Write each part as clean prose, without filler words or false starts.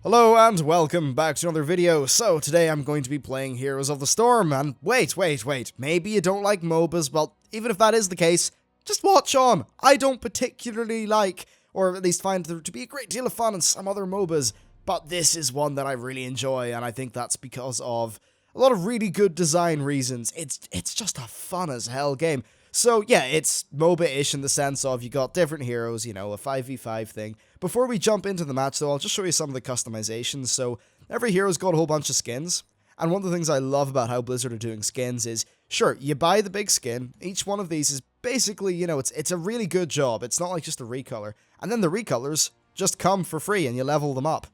Hello and welcome back to another video. So today I'm going to be playing Heroes of the Storm, and wait, maybe you don't like MOBAs. Well, even if that is the case, just watch on. I don't particularly like, or at least find there to be a great deal of fun in some other MOBAs, but this is one that I really enjoy, and I think that's because of a lot of really good design reasons. It's just a fun as hell game. So yeah, it's MOBA-ish in the sense of you got different heroes, you know, a 5v5 thing. Before we jump into the match though, I'll just show you some of the customizations. So every hero's got a whole bunch of skins. And one of the things I love about how Blizzard are doing skins is, sure, you buy the big skin. Each one of these is basically, you know, it's a really good job. It's not like just a recolor. And then the recolors just come for free and you level them up.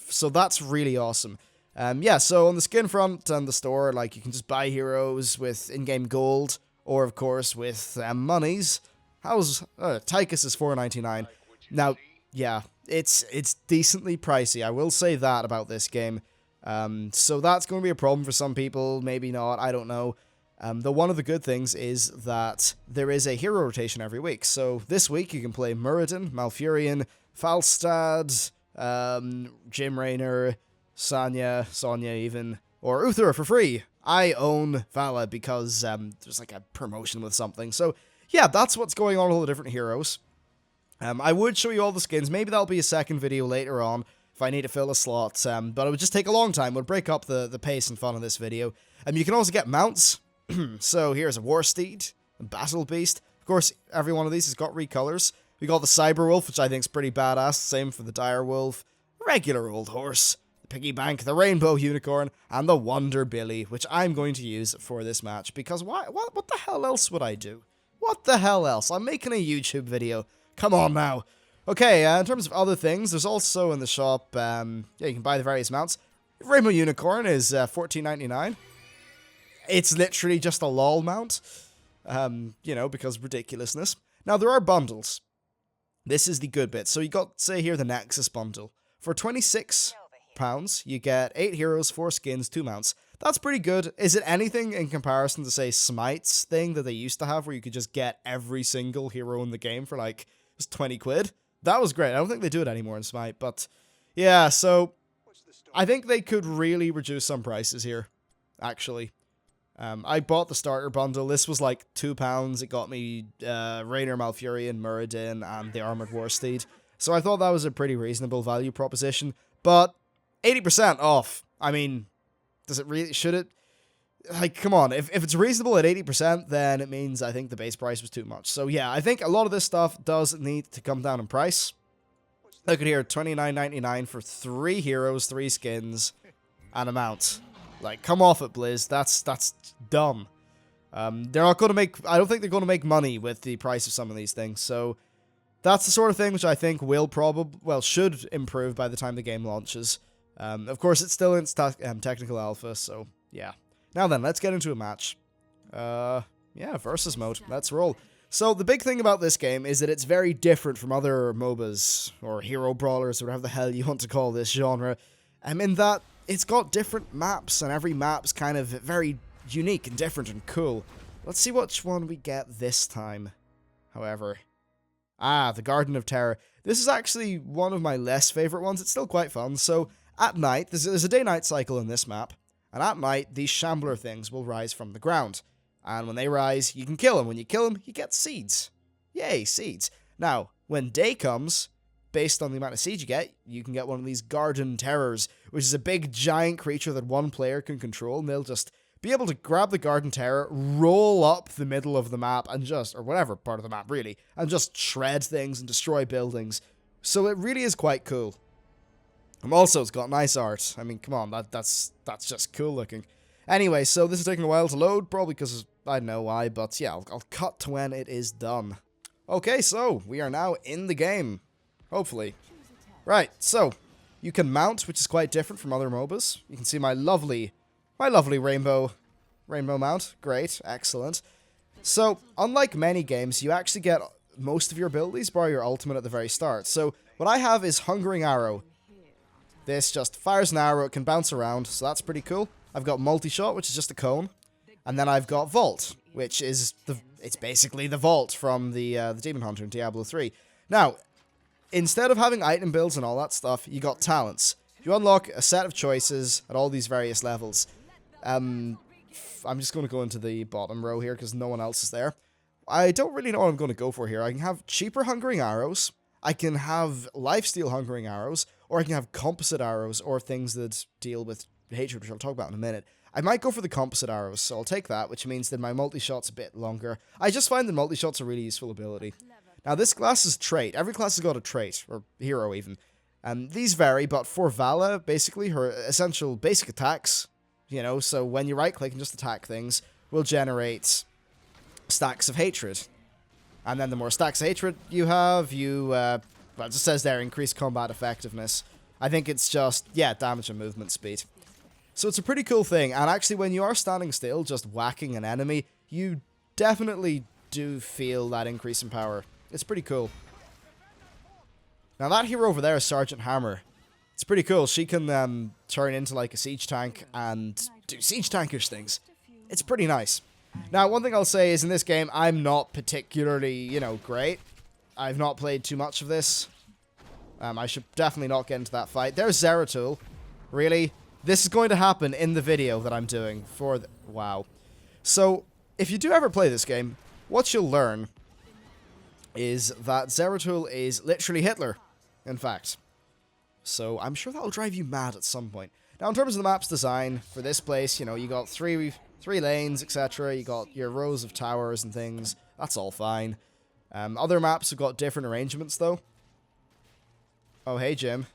So that's really awesome. Yeah, so on the skin front and the store, like, you can just buy heroes with in-game gold, or of course with monies. How's Tychus is $4.99. Now, yeah, it's decently pricey. I will say that about this game. So that's going to be a problem for some people, maybe not, I don't know. Though one of the good things is that there is a hero rotation every week. So this week you can play Muradin, Malfurion, Falstad, Jim Raynor, Sonya even, or Uther for free. I own Vala because there's like a promotion with something. So yeah, that's what's going on with all the different heroes. I would show you all the skins. Maybe that'll be a second video later on if I need to fill a slot. But it would just take a long time. It would break up the pace and fun of this video. You can also get mounts. So here's a War Steed, a Battle Beast. Of course, every one of these has got recolors. We got the Cyber Wolf, which I think is pretty badass. Same for the Dire Wolf, regular old horse, Piggy Bank, the Rainbow Unicorn, and the Wonder Billy, which I'm going to use for this match, because what the hell else would I do? What the hell else? I'm making a YouTube video. Come on now. Okay, in terms of other things, there's also in the shop, yeah, you can buy the various mounts. Rainbow Unicorn is $14.99. It's literally just a lol mount, you know, because ridiculousness. Now, there are bundles. This is the good bit. So you got, say here, the Nexus bundle. For £26, you get 8 heroes, 4 skins, 2 mounts. That's pretty good. Is it anything in comparison to, say, Smite's thing that they used to have, where you could just get every single hero in the game for, like, just 20 quid? That was great. I don't think they do it anymore in Smite, but yeah, so I think they could really reduce some prices here, actually. I bought the starter bundle. This was like £2. It got me Raynor, Malfurion, Muradin, and the Armored War Steed. So I thought that was a pretty reasonable value proposition, but 80% off. I mean, does it really, should it? Like, come on, if it's reasonable at 80%, then it means I think the base price was too much. So yeah, I think a lot of this stuff does need to come down in price. Look at here, $29.99 for 3 heroes, 3 skins, and a mount. Like, come off it, Blizz. That's dumb. They're not going to make, I don't think they're going to make money with the price of some of these things. So that's the sort of thing which I think will should improve by the time the game launches. Of course, it's still in its technical alpha, so yeah. Now then, let's get into a match. Yeah, versus mode. Let's roll. So the big thing about this game is that it's very different from other MOBAs, or hero brawlers, or whatever the hell you want to call this genre. In that it's got different maps, and every map's kind of very unique and different and cool. Let's see which one we get this time, however. Ah, the Garden of Terror. This is actually one of my less favorite ones. It's still quite fun. So at night, there's a day-night cycle in this map, and at night, these shambler things will rise from the ground. And when they rise, you can kill them. When you kill them, you get seeds. Yay, seeds. Now, when day comes, based on the amount of seeds you can get one of these Garden Terrors, which is a big, giant creature that one player can control, and they'll just be able to grab the Garden Terror, roll up the middle of the map, and just, or whatever part of the map, really, and just shred things and destroy buildings. So it really is quite cool. Also, it's got nice art. I mean, come on, that's just cool looking. Anyway, so this is taking a while to load, probably because I don't know why, but yeah, I'll cut to when it is done. Okay, so we are now in the game. Hopefully. Right, so you can mount, which is quite different from other MOBAs. You can see my lovely rainbow mount. Great, excellent. So, unlike many games, you actually get most of your abilities bar your ultimate at the very start. So, what I have is Hungering Arrow. This just fires an arrow, it can bounce around, so that's pretty cool. I've got Multi-Shot, which is just a cone. And then I've got Vault, which is it's basically the Vault from the Demon Hunter in Diablo 3. Now, instead of having item builds and all that stuff, you got talents. You unlock a set of choices at all these various levels. I'm just going to go into the bottom row here because no one else is there. I don't really know what I'm going to go for here. I can have cheaper hungering arrows, I can have lifesteal hungering arrows, or I can have composite arrows, or things that deal with hatred, which I'll talk about in a minute. I might go for the composite arrows, so I'll take that, which means that my multi-shot's a bit longer. I just find that multi-shot's a really useful ability. Now, this class's trait, every class has got a trait, or hero even. These vary, but for Vala, basically, her essential basic attacks, you know, so when you right-click and just attack things, will generate stacks of hatred. And then the more stacks of hatred you have, well, it just says there, increased combat effectiveness. I think it's just, yeah, damage and movement speed. So it's a pretty cool thing, and actually when you are standing still, just whacking an enemy, you definitely do feel that increase in power. It's pretty cool. Now that hero over there is Sergeant Hammer. It's pretty cool. She can turn into like a siege tank and do siege tankish things. It's pretty nice. Now, one thing I'll say is in this game, I'm not particularly, you know, great. I've not played too much of this. I should definitely not get into that fight. There's Zeratul. Really? This is going to happen in the video that I'm doing for the... Wow. So, if you do ever play this game, what you'll learn is that Zeratul is literally Hitler, in fact. So, I'm sure that'll drive you mad at some point. Now, in terms of the map's design, for this place, you know, you got three lanes, etc. You got your rows of towers and things. That's all fine. Other maps have got different arrangements, though. Oh, hey, Jim.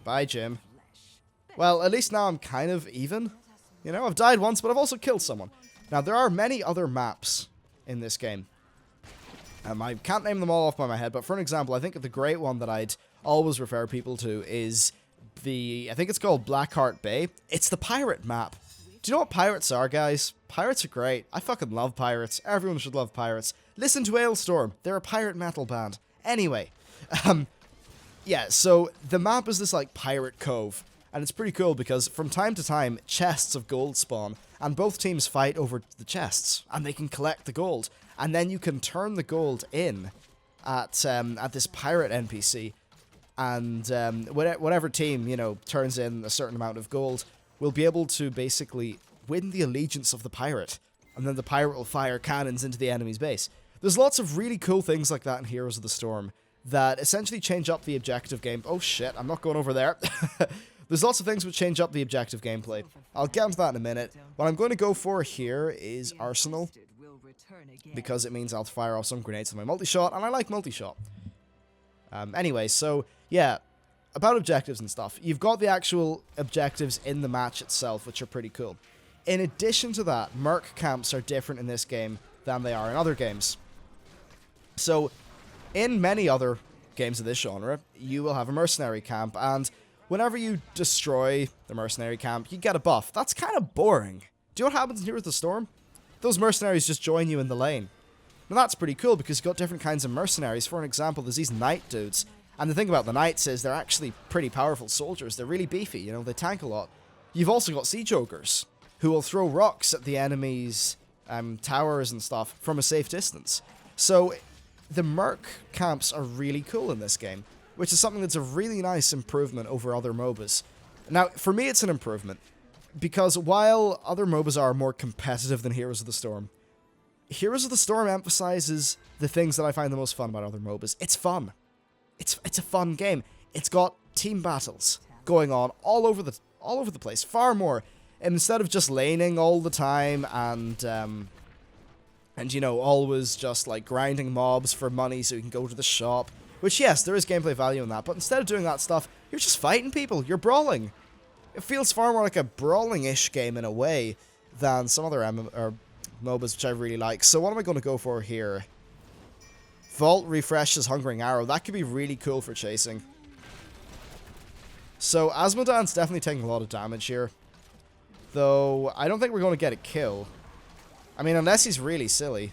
Bye, Jim. Well, at least now I'm kind of even. You know, I've died once, but I've also killed someone. Now, there are many other maps in this game. I can't name them all off by my head, but for an example, I think the great one that I'd always refer people to is I think it's called Blackheart Bay. It's the pirate map. Do you know what pirates are, guys? Pirates are great. I fucking love pirates. Everyone should love pirates. Listen to Ailstorm. They're a pirate metal band. Anyway, yeah, so the map is this, like, pirate cove. And it's pretty cool because from time to time, chests of gold spawn. And both teams fight over the chests. And they can collect the gold. And then you can turn the gold in at this pirate NPC. And whatever team, you know, turns in a certain amount of gold will be able to basically win the allegiance of the pirate. And then the pirate will fire cannons into the enemy's base. There's lots of really cool things like that in Heroes of the Storm that essentially change up the objective game. Oh shit, I'm not going over there. There's lots of things which change up the objective gameplay. I'll get into that in a minute. What I'm going to go for here is Arsenal, because it means I'll fire off some grenades with my multi-shot, and I like multi-shot. Anyway, so, yeah, about objectives and stuff. You've got the actual objectives in the match itself, which are pretty cool. In addition to that, merc camps are different in this game than they are in other games. So, in many other games of this genre, you will have a mercenary camp, and whenever you destroy the mercenary camp, you get a buff. That's kind of boring. Do you know what happens in Heroes of the Storm? Those mercenaries just join you in the lane. Now that's pretty cool because you've got different kinds of mercenaries. For an example, there's these knight dudes. And the thing about the knights is they're actually pretty powerful soldiers. They're really beefy, you know, they tank a lot. You've also got siege ogres, who will throw rocks at the enemy's towers and stuff from a safe distance. So the merc camps are really cool in this game, which is something that's a really nice improvement over other MOBAs. Now, for me, it's an improvement, because while other MOBAs are more competitive than Heroes of the Storm, Heroes of the Storm emphasizes the things that I find the most fun about other MOBAs. It's fun. It's a fun game. It's got team battles going on all over the place, far more. And instead of just laning all the time and you know, always just like grinding mobs for money so you can go to the shop. Which, yes, there is gameplay value in that, but instead of doing that stuff, you're just fighting people. You're brawling. It feels far more like a brawling-ish game in a way than some other MOBAs, which I really like. So what am I going to go for here? Vault refreshes Hungering Arrow. That could be really cool for chasing. So Asmodan's definitely taking a lot of damage here. Though, I don't think we're going to get a kill. I mean, unless he's really silly.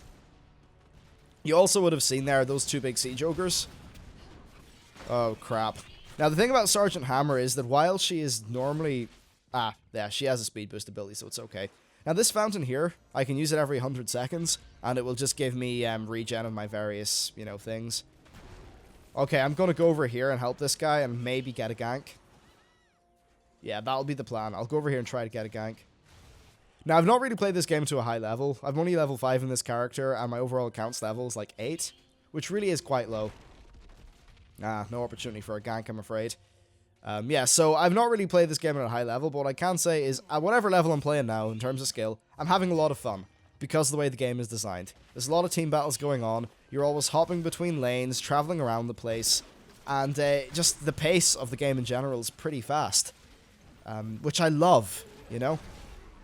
You also would have seen there those two big siege ogres. Oh, crap. Now, the thing about Sergeant Hammer is that while she is normally... yeah, she has a speed boost ability, so it's okay. Now, this fountain here, I can use it every 100 seconds, and it will just give me regen of my various, you know, things. Okay, I'm going to go over here and help this guy and maybe get a gank. Yeah, that'll be the plan. I'll go over here and try to get a gank. Now, I've not really played this game to a high level. I'm only level 5 in this character, and my overall accounts level is like 8, which really is quite low. Ah, no opportunity for a gank, I'm afraid. Yeah, so I've not really played this game at a high level, but what I can say is, at whatever level I'm playing now, in terms of skill, I'm having a lot of fun, because of the way the game is designed. There's a lot of team battles going on, you're always hopping between lanes, traveling around the place, and just the pace of the game in general is pretty fast. Which I love, you know?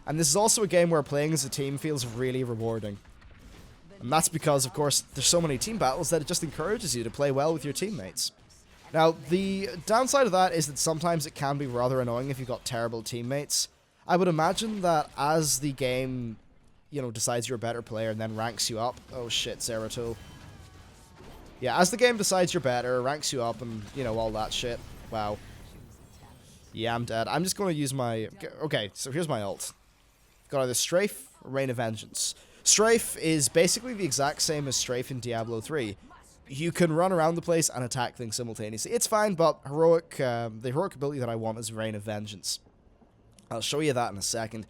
And this is also a game where playing as a team feels really rewarding. And that's because, of course, there's so many team battles that it just encourages you to play well with your teammates. Now, the downside of that is that sometimes it can be rather annoying if you've got terrible teammates. I would imagine that as the game, you know, decides you're a better player and then ranks you up... Oh shit, Zeratul. Yeah, as the game decides you're better, ranks you up, and, you know, all that shit. Wow. Yeah, I'm dead. I'm just going to use my... Okay, so here's my ult. Got either Strafe or Rain of Vengeance. Strafe is basically the exact same as Strafe in Diablo 3. You can run around the place and attack things simultaneously. It's fine, but the heroic ability that I want is Rain of Vengeance. I'll show you that in a second.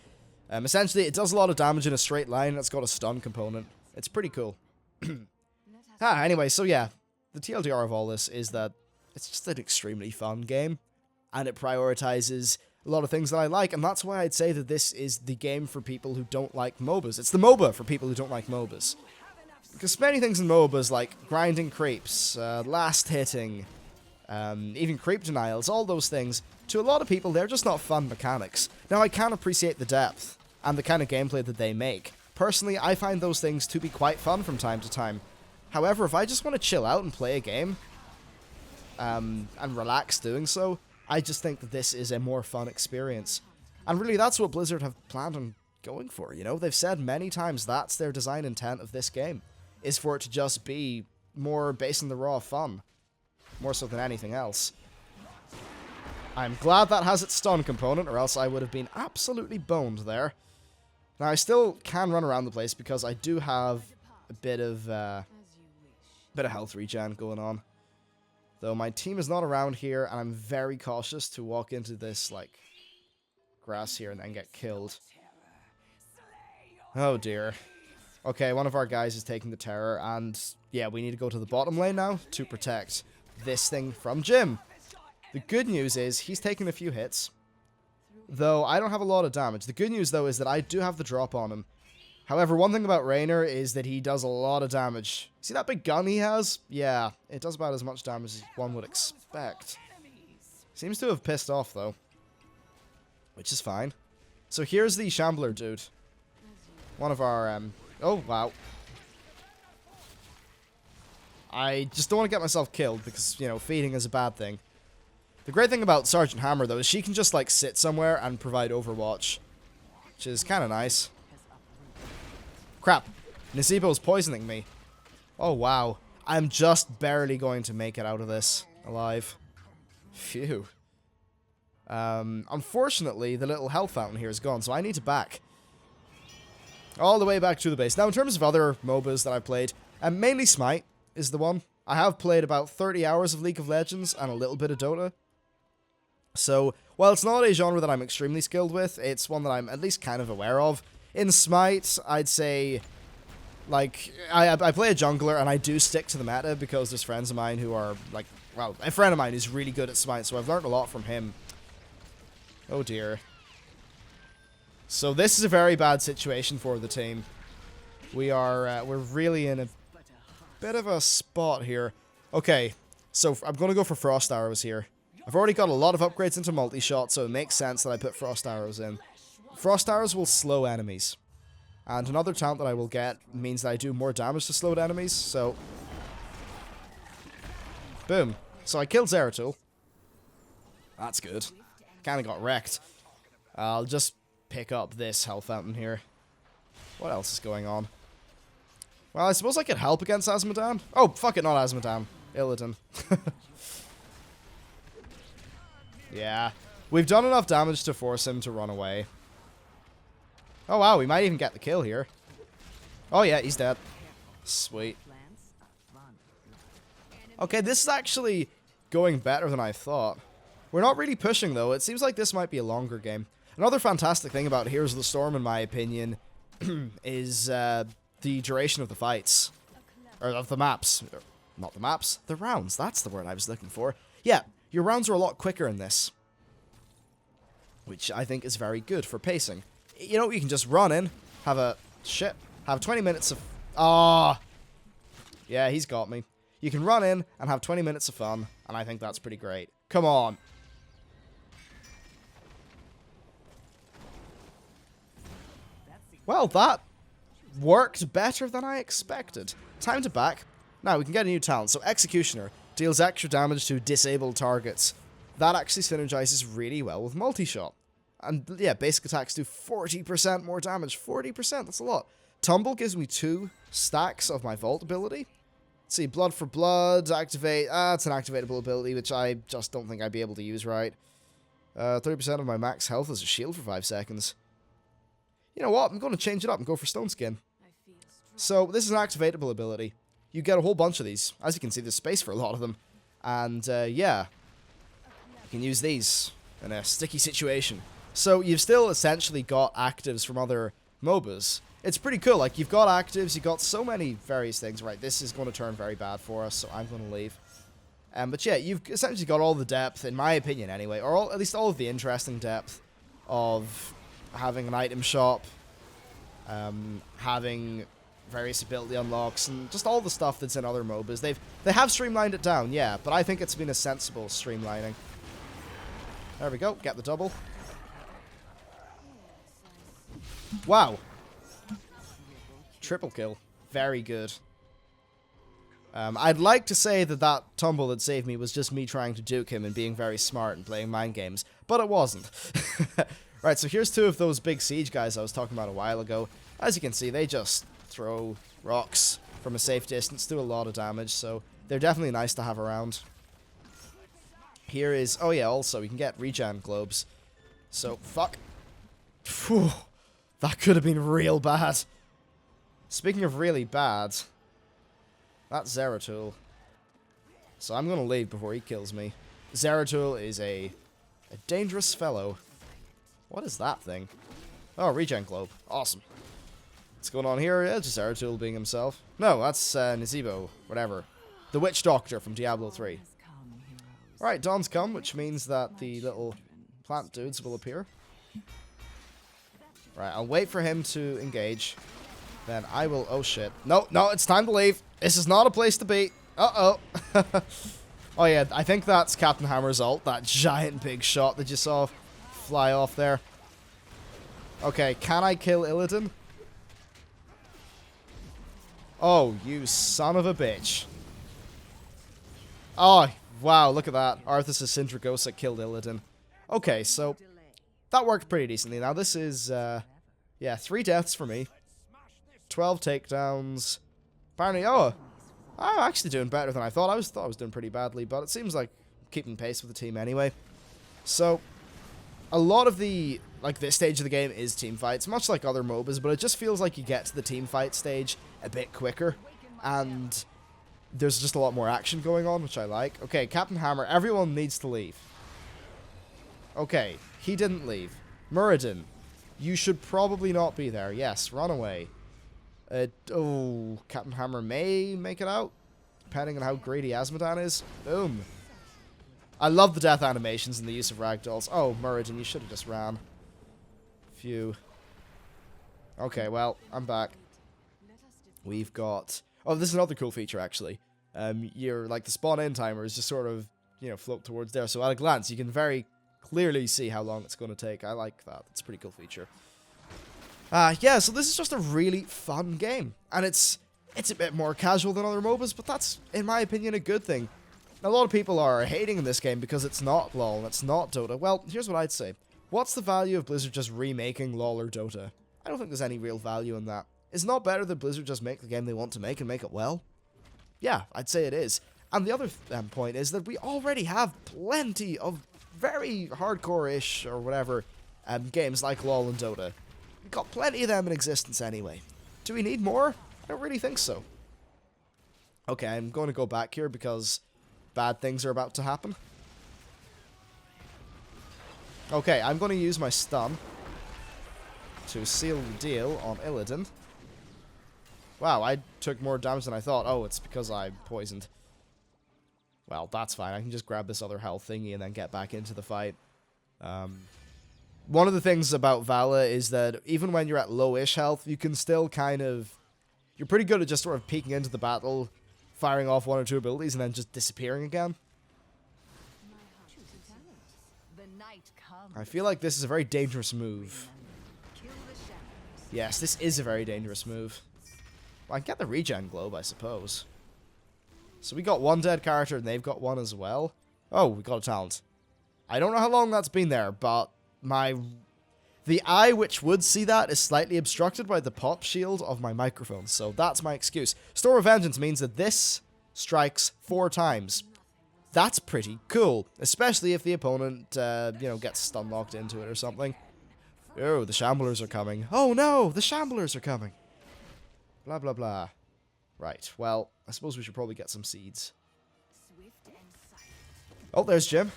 Essentially, it does a lot of damage in a straight line, and it's got a stun component. It's pretty cool. Anyway, so yeah, the TLDR of all this is that it's just an extremely fun game, and it prioritizes a lot of things that I like, and that's why I'd say that this is the game for people who don't like MOBAs. It's the MOBA for people who don't like MOBAs. Because many things in MOBAs, like grinding creeps, last hitting, even creep denials, all those things, to a lot of people, they're just not fun mechanics. Now, I can appreciate the depth and the kind of gameplay that they make. Personally, I find those things to be quite fun from time to time. However, if I just want to chill out and play a game, and relax doing so, I just think that this is a more fun experience. And really, that's what Blizzard have planned on going for, you know? They've said many times that's their design intent of this game, is for it to just be more based on the raw fun, more so than anything else. I'm glad that has its stun component, or else I would have been absolutely boned there. Now, I still can run around the place because I do have a bit of health regen going on. Though my team is not around here, and I'm very cautious to walk into this, like, grass here and then get killed. Oh dear. Okay, one of our guys is taking the terror, and yeah, we need to go to the bottom lane now to protect this thing from Jim. The good news is he's taking a few hits, though I don't have a lot of damage. The good news, though, is that I do have the drop on him. However, one thing about Raynor is that he does a lot of damage. See that big gun he has? Yeah, it does about as much damage as one would expect. Seems to have pissed off, though, which is fine. So here's the Shambler dude. One of our, oh, wow. I just don't want to get myself killed because, you know, feeding is a bad thing. The great thing about Sergeant Hammer, though, is she can just, like, sit somewhere and provide overwatch, which is kind of nice. Crap. Nazeebo's poisoning me. Oh, wow. I'm just barely going to make it out of this alive. Phew. Unfortunately, the little health fountain here is gone, so I need to back. All the way back to the base. Now, in terms of other MOBAs that I've played, mainly Smite is the one. I have played about 30 hours of League of Legends and a little bit of Dota. So, while it's not a genre that I'm extremely skilled with, it's one that I'm at least kind of aware of. In Smite, I'd say, like, I play a jungler, and I do stick to the meta because there's friends of mine who are, like, well, a friend of mine who's really good at Smite, so I've learned a lot from him. Oh dear. So this is a very bad situation for the team. We're really in a bit of a spot here. Okay, so I'm going to go for Frost Arrows here. I've already got a lot of upgrades into multi-shot, so it makes sense that I put Frost Arrows in. Frost Arrows will slow enemies. And another talent that I will get means that I do more damage to slowed enemies, so... Boom. So I killed Zeratul. That's good. Kinda got wrecked. I'll just pick up this health fountain here. What else is going on? Well, I suppose I could help against Azmodan. Oh, fuck it, not Azmodan. Illidan. Yeah. We've done enough damage to force him to run away. Oh, wow, we might even get the kill here. Oh, yeah, he's dead. Sweet. Okay, this is actually going better than I thought. We're not really pushing, though. It seems like this might be a longer game. Another fantastic thing about Heroes of the Storm, in my opinion, is the duration of the fights. Or of the maps. Not the maps, the rounds. That's the word I was looking for. Yeah, your rounds are a lot quicker in this. Which I think is very good for pacing. You know, you can just run in, have 20 minutes of... Ah! Yeah, he's got me. You can run in and have 20 minutes of fun, and I think that's pretty great. Come on. Well, that worked better than I expected. Time to back. Now, we can get a new talent. So, Executioner deals extra damage to disabled targets. That actually synergizes really well with multi-shot. And, yeah, basic attacks do 40% more damage. 40%, that's a lot. Tumble gives me 2 stacks of my Vault ability. Let's see, Blood for Blood, activate... it's an activatable ability, which I just don't think I'd be able to use right. 30% of my max health as a shield for 5 seconds. You know what? I'm going to change it up and go for Stone Skin. So, this is an activatable ability. You get a whole bunch of these. As you can see, there's space for a lot of them. And, yeah. You can use these in a sticky situation. So, you've still essentially got actives from other MOBAs. It's pretty cool. Like, you've got actives, you've got so many various things. Right, this is going to turn very bad for us, so I'm going to leave. But yeah, you've essentially got all the depth, in my opinion anyway, or at least all of the interesting depth of having an item shop, having various ability unlocks, and just all the stuff that's in other MOBAs. They have streamlined it down, yeah, but I think it's been a sensible streamlining. There we go, get the double. Wow. Triple kill. Very good. I'd like to say that that tumble that saved me was just me trying to duke him and being very smart and playing mind games, but it wasn't. Right, so here's 2 of those big siege guys I was talking about a while ago. As you can see, they just throw rocks from a safe distance, do a lot of damage, so they're definitely nice to have around. Here is... Oh yeah, also, we can get regen globes. So, fuck. Phew, that could have been real bad. Speaking of really bad, that's Zeratul. So I'm going to leave before he kills me. Zeratul is a dangerous fellow. What is that thing? Oh, regen globe. Awesome. What's going on here? Yeah, just Zeratul being himself. No, that's Nazeebo, whatever. The Witch Doctor from Diablo 3. Alright, dawn's come, which means that the little plant dudes will appear. Right, I'll wait for him to engage. Then I will... Oh, shit. No, it's time to leave. This is not a place to be. Uh-oh. Oh, yeah, I think that's Captain Hammer's ult. That giant big shot that you saw fly off there. Okay, can I kill Illidan? Oh, you son of a bitch. Oh, wow, look at that. Arthas' Sindragosa killed Illidan. Okay, so that worked pretty decently. Now, this is, yeah, 3 deaths for me. 12 takedowns. Apparently, oh, I'm actually doing better than I thought. I thought I was doing pretty badly, but it seems like keeping pace with the team anyway. So, a lot of the, like, this stage of the game is team fights, much like other MOBAs, but it just feels like you get to the team fight stage a bit quicker, and there's just a lot more action going on, which I like. Okay, Captain Hammer, everyone needs to leave. Okay, he didn't leave. Muradin, you should probably not be there. Yes, run away. Oh, Captain Hammer may make it out, depending on how greedy Asmodan is. Boom. I love the death animations and the use of ragdolls. Oh, Muradin, you should have just ran. Phew. Okay, well, I'm back. We've got... Oh, this is another cool feature, actually. Like, the spawn-in timer is just sort of, you know, float towards there. So at a glance, you can very clearly see how long it's going to take. I like that. It's a pretty cool feature. Yeah, so this is just a really fun game. And it's a bit more casual than other MOBAs, but that's, in my opinion, a good thing. A lot of people are hating this game because it's not LoL and it's not Dota. Well, here's what I'd say. What's the value of Blizzard just remaking LoL or Dota? I don't think there's any real value in that. It's not better that Blizzard just make the game they want to make and make it well? Yeah, I'd say it is. And the other point is that we already have plenty of very hardcore-ish, or whatever, games like LoL and Dota. We've got plenty of them in existence anyway. Do we need more? I don't really think so. Okay, I'm going to go back here because bad things are about to happen. Okay, I'm going to use my stun to seal the deal on Illidan. Wow, I took more damage than I thought. Oh, it's because I poisoned. Well, that's fine. I can just grab this other health thingy and then get back into the fight. One of the things about Vala is that even when you're at low-ish health, you can still kind of... You're pretty good at just sort of peeking into the battle, firing off one or two abilities, and then just disappearing again. I feel like this is a very dangerous move. Yes, this is a very dangerous move. Well, I can get the regen globe, I suppose. So we got one dead character, and they've got one as well. Oh, we got a talent. I don't know how long that's been there, but the eye which would see that is slightly obstructed by the pop shield of my microphone, so that's my excuse. Store of Vengeance means that this strikes 4 times. That's pretty cool, especially if the opponent, you know, gets stun locked into it or something. Oh, the Shamblers are coming. Oh no, the Shamblers are coming. Blah, blah, blah. Right, well, I suppose we should probably get some seeds. Oh, there's Jim.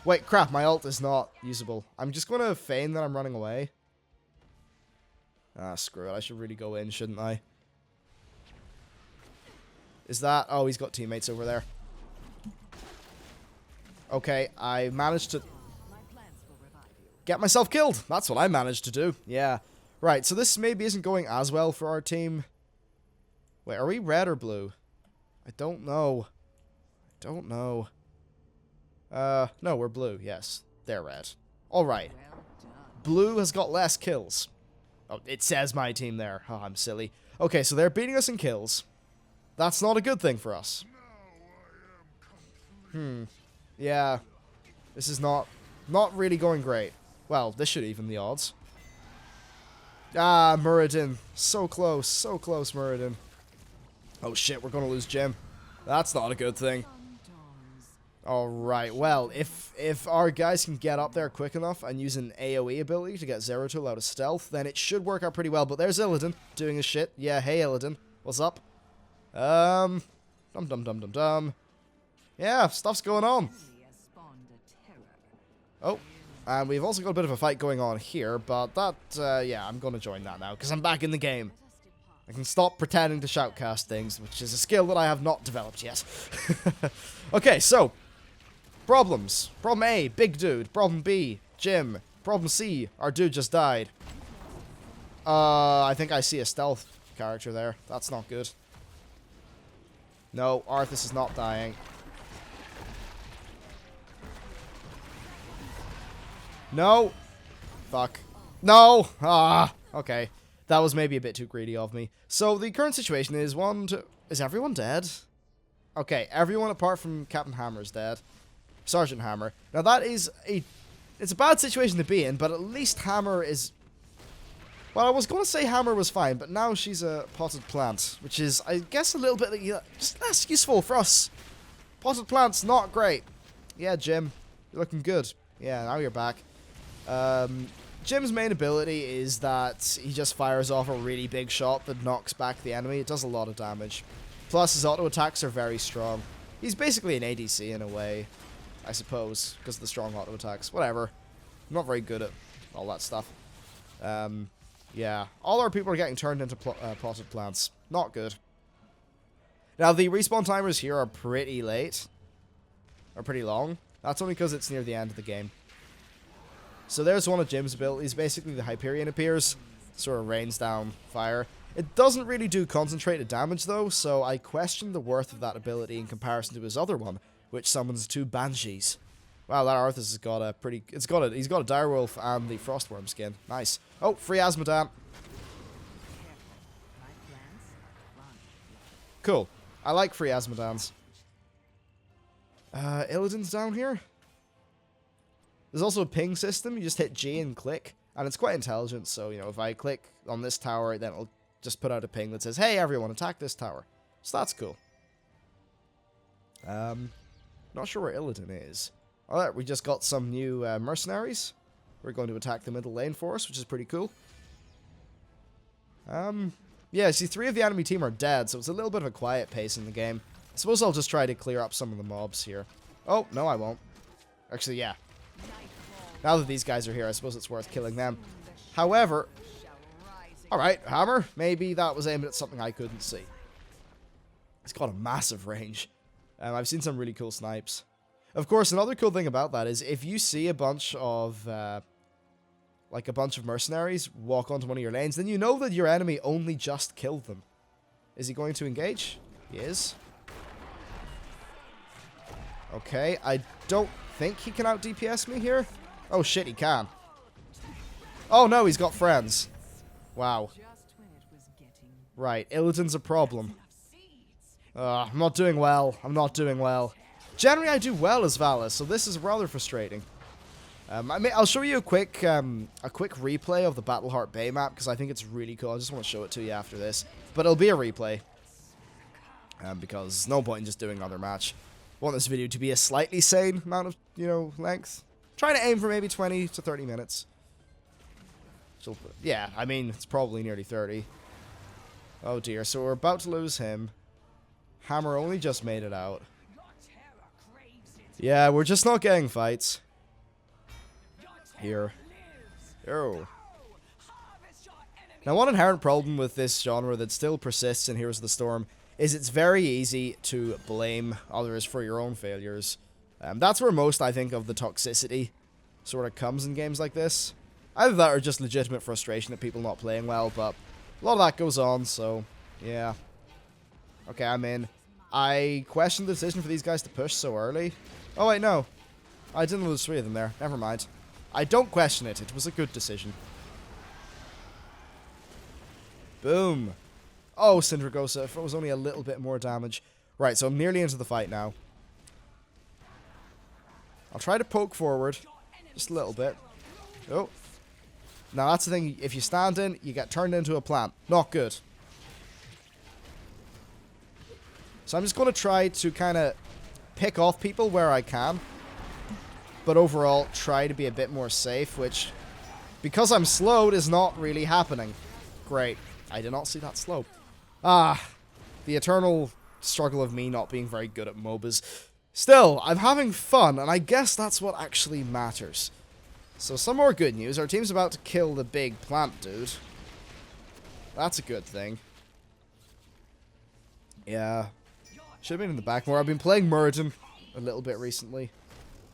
Wait, crap, my ult is not usable. I'm just going to feign that I'm running away. Ah, screw it. I should really go in, shouldn't I? Is that... Oh, he's got teammates over there. Okay, I managed to get myself killed. That's what I managed to do. Yeah. Right, so this maybe isn't going as well for our team. Wait, are we red or blue? I don't know. I don't know. No, we're blue, yes. They're red. Alright. Blue has got less kills. Oh, it says my team there. Oh, I'm silly. Okay, so they're beating us in kills. That's not a good thing for us. Yeah. This is not really going great. Well, this should even the odds. Ah, Muradin. So close, Muradin. Oh shit, we're gonna lose Jim. That's not a good thing. Alright, well, if our guys can get up there quick enough and use an AoE ability to get Zeratul out of stealth, then it should work out pretty well. But there's Illidan doing his shit. Yeah, hey Illidan. What's up? Dum. Yeah, stuff's going on. Oh, and we've also got a bit of a fight going on here, but that, yeah, I'm gonna join that now, because I'm back in the game. I can stop pretending to shoutcast things, which is a skill that I have not developed yet. Okay, so... Problems. Problem A, big dude. Problem B, Jim. Problem C, our dude just died. I think I see a stealth character there. That's not good. No, Arthas is not dying. No! Fuck. No! Ah! Okay. That was maybe a bit too greedy of me. So, the current situation is Is everyone dead? Okay, everyone apart from Captain Hammer is dead. Sergeant Hammer. Now that is it's a bad situation to be in, but at least Hammer is... Well, I was going to say Hammer was fine, but now she's a potted plant, which is, I guess, a little bit just less useful for us. Potted plant's not great. Yeah, Jim, you're looking good. Yeah, now you're back. Jim's main ability is that he just fires off a really big shot that knocks back the enemy. It does a lot of damage. Plus, his auto attacks are very strong. He's basically an ADC in a way, I suppose, because of the strong auto attacks. Whatever. I'm not very good at all that stuff. Yeah. All our people are getting turned into potted plants. Not good. Now, the respawn timers here are pretty late. Or pretty long. That's only because it's near the end of the game. So there's one of Jim's abilities. Basically, the Hyperion appears. Sort of rains down fire. It doesn't really do concentrated damage, though, so I question the worth of that ability in comparison to his other one, which summons 2 Banshees. Wow, that Arthas has got a pretty... he's got a Direwolf and the Frostworm skin. Nice. Oh, free Asmodan. Cool. I like free Asmodans. Illidan's down here? There's also a ping system. You just hit G and click, and it's quite intelligent, so, you know, if I click on this tower, then it'll just put out a ping that says, hey, everyone, attack this tower. So that's cool. Not sure where Illidan is. Alright, we just got some new mercenaries. We're going to attack the middle lane for us, which is pretty cool. Yeah, see, 3 of the enemy team are dead, so it's a little bit of a quiet pace in the game. suppose I'll just try to clear up some of the mobs here. Oh, no, I won't. Actually, yeah. Now that these guys are here, I suppose it's worth killing them. However... Alright, hammer. Maybe that was aimed at something I couldn't see. It's got a massive range. I've seen some really cool snipes. Of course, another cool thing about that is if you see a bunch of... like a bunch of mercenaries walk onto one of your lanes, then you know that your enemy only just killed them. Is he going to engage? He is. Okay, I don't think he can out DPS me here. Oh shit, he can. Oh no, he's got friends. Wow. Right, Illidan's a problem. I'm not doing well. I'm not doing well. Generally, I do well as Valis, so this is rather frustrating. I'll show you a quick replay of the Blackheart Bay map, because I think it's really cool. I just want to show it to you after this. But it'll be a replay. Because no point in just doing another match. I want this video to be a slightly sane amount of, length. Trying to aim for maybe 20 to 30 minutes. So, yeah, I mean, it's probably nearly 30. Oh dear, so we're about to lose him. Hammer only just made it out. Yeah, we're just not getting fights. Here. Oh. Now, one inherent problem with this genre that still persists in Heroes of the Storm is it's very easy to blame others for your own failures. That's where most, I think, of the toxicity sort of comes in games like this. Either that or just legitimate frustration at people not playing well, but a lot of that goes on, so, yeah. Okay, I'm in. I questioned the decision for these guys to push so early. Oh, wait, no. I didn't lose 3 of them there. Never mind. I don't question it. It was a good decision. Boom. Oh, Syndragosa, if it was only a little bit more damage. Right, so I'm nearly into the fight now. I'll try to poke forward. Just a little bit. Oh. Now, that's the thing. If you stand in, you get turned into a plant. Not good. So I'm just going to try to kind of pick off people where I can. But overall, try to be a bit more safe, which, because I'm slowed, is not really happening. Great. I did not see that slope. Ah, the eternal struggle of me not being very good at MOBAs. Still, I'm having fun, and I guess that's what actually matters. So some more good news. Our team's about to kill the big plant dude. That's a good thing. Yeah. Should have been in the back more. I've been playing Muradin a little bit recently.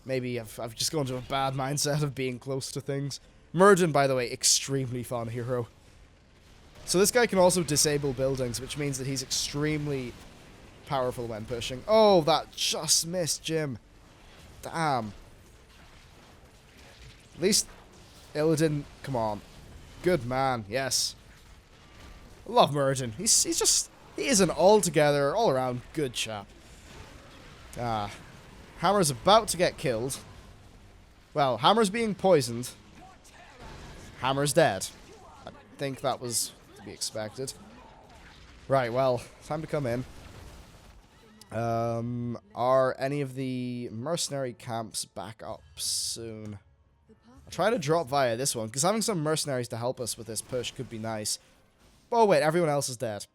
Maybe I've just gone to a bad mindset of being close to things. Muradin, by the way, extremely fun hero. So this guy can also disable buildings, which means that he's extremely powerful when pushing. Oh, that just missed Jim. Damn. At least Illidan, come on. Good man, yes. I love Muradin. He is an altogether, all-around good chap. Hammer's about to get killed. Well, Hammer's being poisoned. Hammer's dead. I think that was to be expected. Right, well, time to come in. Are any of the mercenary camps back up soon? I'll try to drop via this one, because having some mercenaries to help us with this push could be nice. Oh wait, everyone else is dead.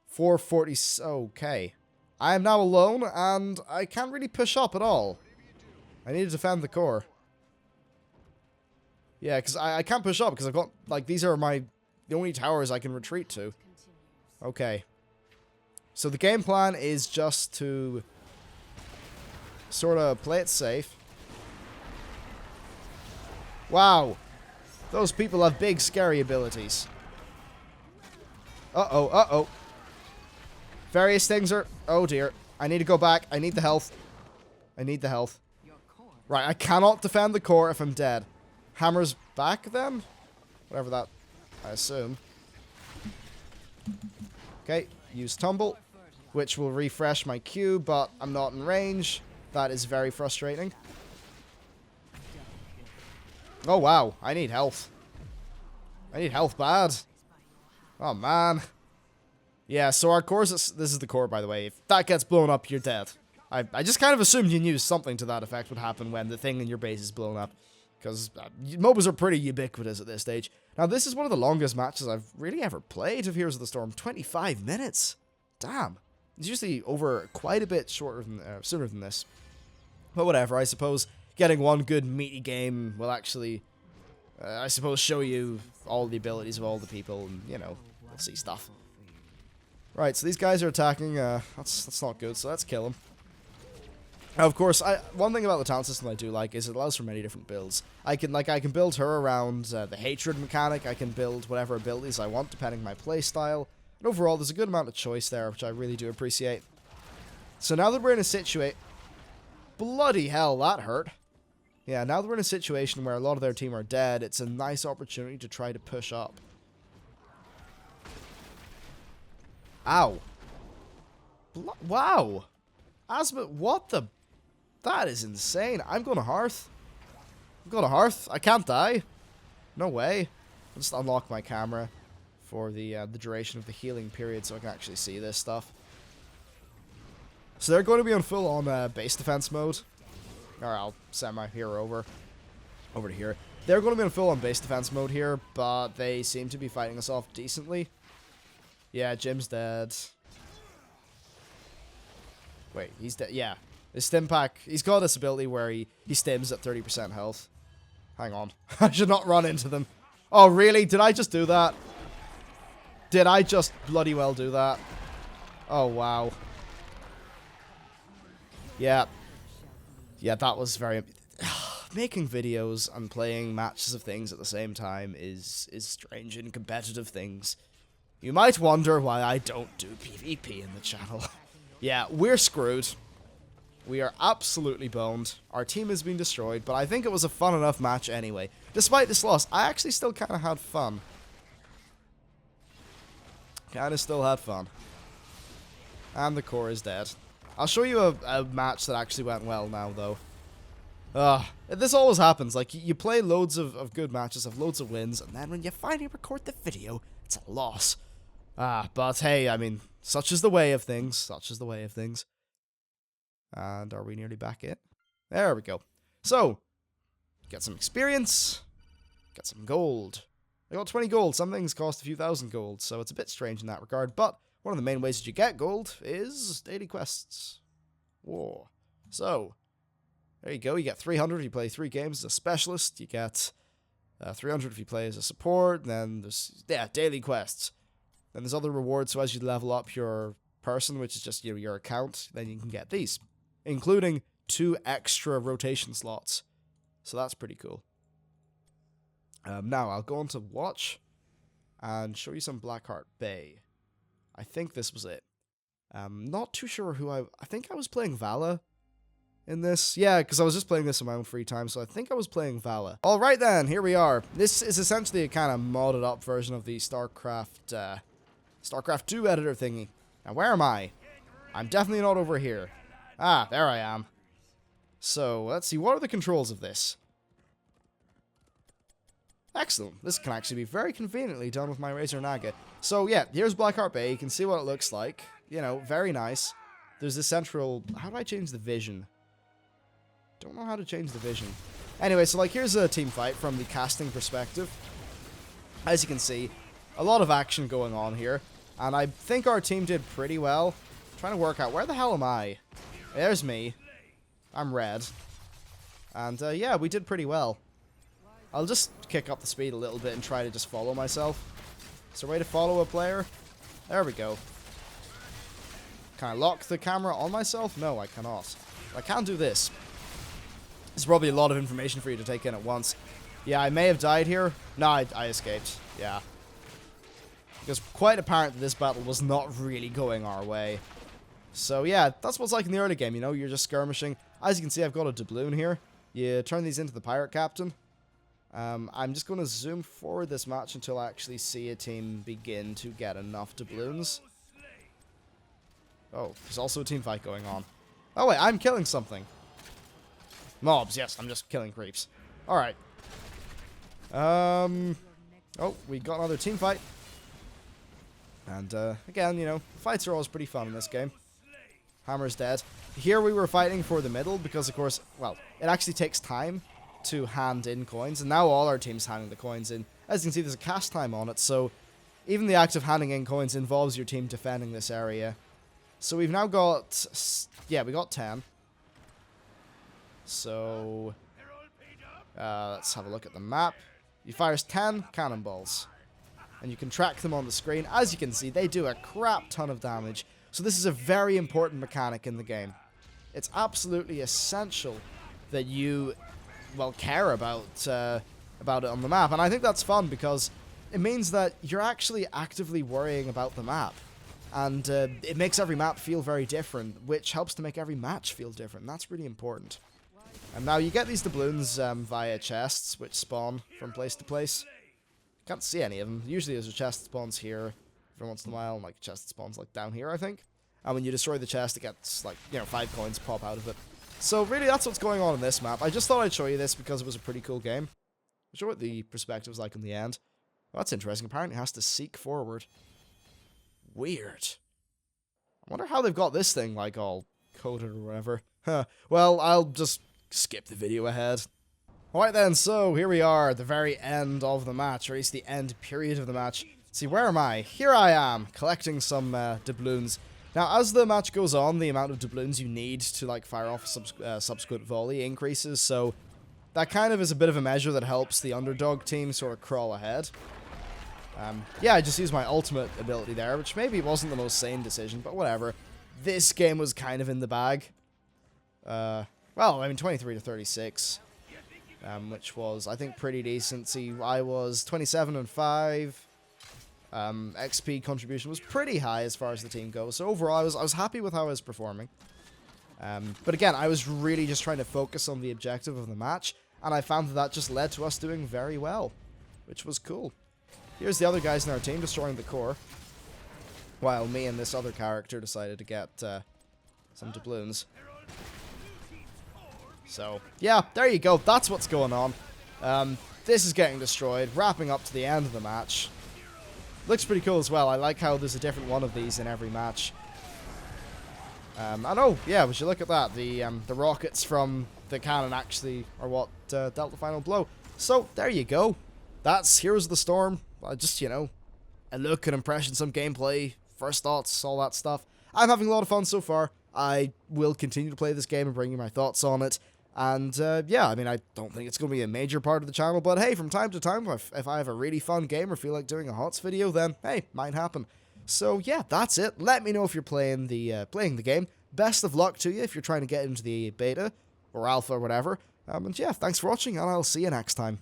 440, okay. I am now alone, and I can't really push up at all. I need to defend the core. Yeah, because I can't push up, because I've got, like, these are the only towers I can retreat to. Okay. So the game plan is just to sort of play it safe. Wow. Those people have big, scary abilities. Uh-oh, uh-oh. Various things are... Oh, dear. I need to go back. I need the health. I need the health. Right, I cannot defend the core if I'm dead. Hammer's back, then? Whatever that... I assume. Okay, use Tumble, which will refresh my Q, but I'm not in range. That is very frustrating. Oh, wow. I need health. I need health bad. Oh, man. Yeah, so our core... This is the core, by the way. If that gets blown up, you're dead. I just kind of assumed you knew something to that effect would happen when the thing in your base is blown up. Because MOBAs are pretty ubiquitous at this stage. Now, this is one of the longest matches I've really ever played of Heroes of the Storm. 25 minutes. Damn. It's usually over quite a bit shorter than sooner than this. But whatever, I suppose getting one good meaty game will actually, I suppose, show you all the abilities of all the people, and, you know, we'll see stuff. Right, so these guys are attacking, that's not good, so let's kill them. Now, of course, one thing about the talent system I do like is it allows for many different builds. I can build her around the hatred mechanic, I can build whatever abilities I want depending on my playstyle, and overall there's a good amount of choice there, which I really do appreciate. So now that we're in a situation... Bloody hell, that hurt. Yeah, now that we're in a situation where a lot of their team are dead, it's a nice opportunity to try to push up. Ow. Wow. Asma, what the... That is insane. I'm going to Hearth. I'm going to Hearth. I can't die. No way. I'll just unlock my camera for the duration of the healing period so I can actually see this stuff. So they're going to be on full-on base defense mode. Alright, I'll send my hero over to here. They're going to be on full-on base defense mode here, but they seem to be fighting us off decently. Yeah, Jim's dead. Wait, he's dead. Yeah. His stim pack, he's got this ability where he stims at 30% health. Hang on. I should not run into them. Oh, really? Did I just do that? Did I just bloody well do that? Oh, wow. Yeah. Yeah, that was very... Making videos and playing matches of things at the same time is strange in competitive things. You might wonder why I don't do PvP in the channel. Yeah, we're screwed. We are absolutely boned. Our team has been destroyed, but I think it was a fun enough match anyway. Despite this loss, I actually still kind of had fun. Kind of still had fun. And the core is dead. I'll show you a match that actually went well now, though. This always happens. Like, you play loads of good matches, have loads of wins, and then when you finally record the video, it's a loss. But hey, I mean, such is the way of things. Such is the way of things. And are we nearly back in? There we go. So, get some experience, get some gold. I got 20 gold. Some things cost a few thousand gold, so it's a bit strange in that regard. But one of the main ways that you get gold is daily quests. Whoa. So, there you go. You get 300 if you play 3 games as a specialist. You get 300 if you play as a support. And then there's, yeah, daily quests. Then there's other rewards, so as you level up your person, which is just your account, then you can get these, including 2 extra rotation slots. So that's pretty cool. Now, I'll go on to watch and show you some Blackheart Bay. I think this was it. Not too sure who I think I was playing Vala in this. Yeah, because I was just playing this in my own free time, so I think I was playing Vala. Alright then, here we are. This is essentially a kind of modded up version of the StarCraft 2 editor thingy. Now, where am I? I'm definitely not over here. Ah, there I am. So, let's see, what are the controls of this? Excellent. This can actually be very conveniently done with my Razer Naga. So, yeah, here's Blackheart Bay. You can see what it looks like. You know, very nice. There's the central... How do I change the vision? Don't know how to change the vision. Anyway, so, like, here's a team fight from the casting perspective. As you can see, a lot of action going on here. And I think our team did pretty well. I'm trying to work out, where the hell am I? There's me. I'm red. And, yeah, we did pretty well. I'll just kick up the speed a little bit and try to just follow myself. Is there a way to follow a player? There we go. Can I lock the camera on myself? No, I cannot. I can do this. It's probably a lot of information for you to take in at once. Yeah, I may have died here. No, I escaped. Yeah. Because quite apparent that this battle was not really going our way. So yeah, that's what it's like in the early game, you know, you're just skirmishing. As you can see, I've got a doubloon here. You turn these into the pirate captain. I'm just going to zoom forward this match until I actually see a team begin to get enough doubloons. Oh, there's also a team fight going on. Oh wait, I'm killing something. Mobs, yes, I'm just killing creeps. Alright. Oh, we got another team fight. And, again, you know, fights are always pretty fun in this game. Hammer's dead. Here we were fighting for the middle because, of course, well, it actually takes time to hand in coins, and now all our team's handing the coins in. As you can see, there's a cast time on it, so even the act of handing in coins involves your team defending this area. So we've now got, yeah, we got 10. So, let's have a look at the map. He fires 10 cannonballs, and you can track them on the screen. As you can see, they do a crap ton of damage. So this is a very important mechanic in the game. It's absolutely essential that you, well, care about it on the map. And I think that's fun because it means that you're actually actively worrying about the map. And it makes every map feel very different, which helps to make every match feel different. That's really important. And now you get these doubloons via chests, which spawn from place to place. Can't see any of them. Usually there's a chest that spawns here every once in a while, and like a chest that spawns like down here, I think. And when you destroy the chest, it gets like, 5 coins pop out of it. So really, that's what's going on in this map. I just thought I'd show you this because it was a pretty cool game. I'll show what the perspective was like in the end. Well, that's interesting. Apparently it has to seek forward. Weird. I wonder how they've got this thing, like, all coded or whatever. Huh. Well, I'll just skip the video ahead. Alright then, so here we are at the very end of the match, or at least the end period of the match. See, where am I? Here I am, collecting some doubloons. Now, as the match goes on, the amount of doubloons you need to, like, fire off a subsequent volley increases, so that kind of is a bit of a measure that helps the underdog team sort of crawl ahead. Yeah, I just used my ultimate ability there, which maybe wasn't the most sane decision, but whatever. This game was kind of in the bag. Well, I mean, 23 to 36, which was, I think, pretty decent. See, I was 27 and 5. XP contribution was pretty high as far as the team goes. So overall, I was happy with how I was performing. But again, I was really just trying to focus on the objective of the match, and I found that just led to us doing very well, which was cool. Here's the other guys in our team destroying the core, while me and this other character decided to get some doubloons. So, yeah, there you go. That's what's going on. This is getting destroyed, wrapping up to the end of the match. Looks pretty cool as well. I like how there's a different one of these in every match. I know, yeah, we should look at that. The rockets from the cannon actually are what dealt the final blow. So, there you go. That's Heroes of the Storm. Just, a look, an impression, some gameplay, first thoughts, all that stuff. I'm having a lot of fun so far. I will continue to play this game and bring you my thoughts on it. And, yeah, I mean, I don't think it's going to be a major part of the channel, but hey, from time to time, if I have a really fun game or feel like doing a HOTS video, then, hey, might happen. So, yeah, that's it. Let me know if you're playing the game. Best of luck to you if you're trying to get into the beta, or alpha, or whatever. And yeah, thanks for watching, and I'll see you next time.